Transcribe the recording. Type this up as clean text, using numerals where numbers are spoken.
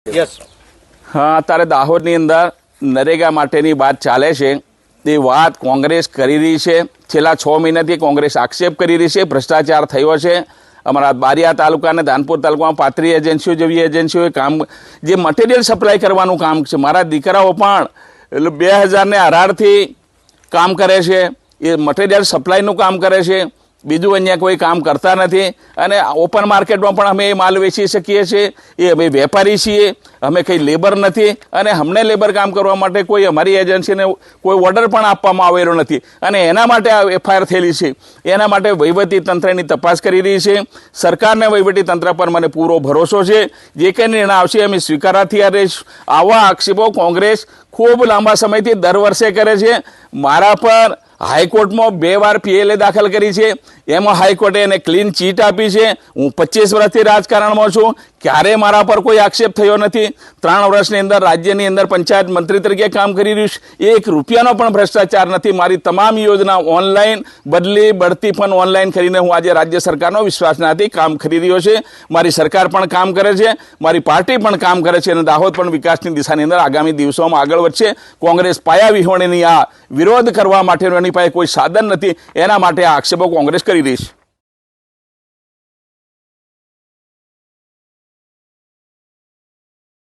Yes હા, અત્યારે દાહોદની અંદર નરેગા માટેની વાત ચાલે છે. એ વાત કોંગ્રેસ કરી રહી છે. છેલ્લા 6 મહિનાથી કોંગ્રેસ આક્ષેપ કરી રહી છે ભ્રષ્ટાચાર થયો છે. અમારા બારિયા તાલુકા અને ધાનપુર તાલુકામાં 35 એજન્સીઓ જેવી એજન્સીઓએ કામ, જે મટીરિયલ સપ્લાય કરવાનું કામ છે. મારા દીકરાઓ પણ 2018થી કામ કરે છે. એ મટીરિયલ સપ્લાયનું કામ કરે છે. બીજું અહીંયા કોઈ કામ કરતા નથી. અને ઓપન માર્કેટમાં પણ અમે એ માલ વેચી શકીએ છીએ. એ અમે વેપારી છીએ, અમે કંઈ લેબર નથી. અને અમને લેબર કામ કરવા માટે કોઈ અમારી એજન્સીને કોઈ ઓર્ડર પણ આપવામાં આવેલો નથી. અને એના માટે આ એફઆઈઆર થયેલી છે. એના માટે વહીવટી તંત્રની તપાસ કરી રહી છે. સરકારને વહીવટી તંત્ર પર મને પૂરો ભરોસો છે. જે કંઈ નિર્ણય આવશે અમે સ્વીકારવાથી રહીશું. આવા આક્ષેપો કોંગ્રેસ ખૂબ લાંબા સમયથી દર વર્ષે કરે છે. મારા પર હાઈકોર્ટમાં 2 વાર પીએલએ દાખલ કરી છે. એમાં હાઈકોર્ટે એને ક્લીન ચીટ આપી છે. હું 25 વર્ષથી રાજકારણમાં છું, ક્યારે મારા પર કોઈ આક્ષેપ થયો નથી. 3 વર્ષની અંદર રાજ્યની અંદર પંચાયત મંત્રી તરીકે કામ કરી રહ્યું છે. 1 રૂપિયાનો પણ ભ્રષ્ટાચાર નથી. મારી તમામ યોજના ઓનલાઈન, બદલી બઢતી પણ ઓનલાઈન કરીને હું આજે રાજ્ય સરકારનો વિશ્વાસનાથી કામ કરી રહ્યો છે. મારી સરકાર પણ કામ કરે છે, મારી પાર્ટી પણ કામ કરે છે. અને દાહોદ પણ વિકાસની દિશાની અંદર આગામી દિવસોમાં આગળ વધશે. કોંગ્રેસ પાયા વિહોણીની આ વિરોધ કરવા માટેનો એની પાસે કોઈ સાધન નથી. એના માટે આ આક્ષેપો કોંગ્રેસ કરી રહી છે.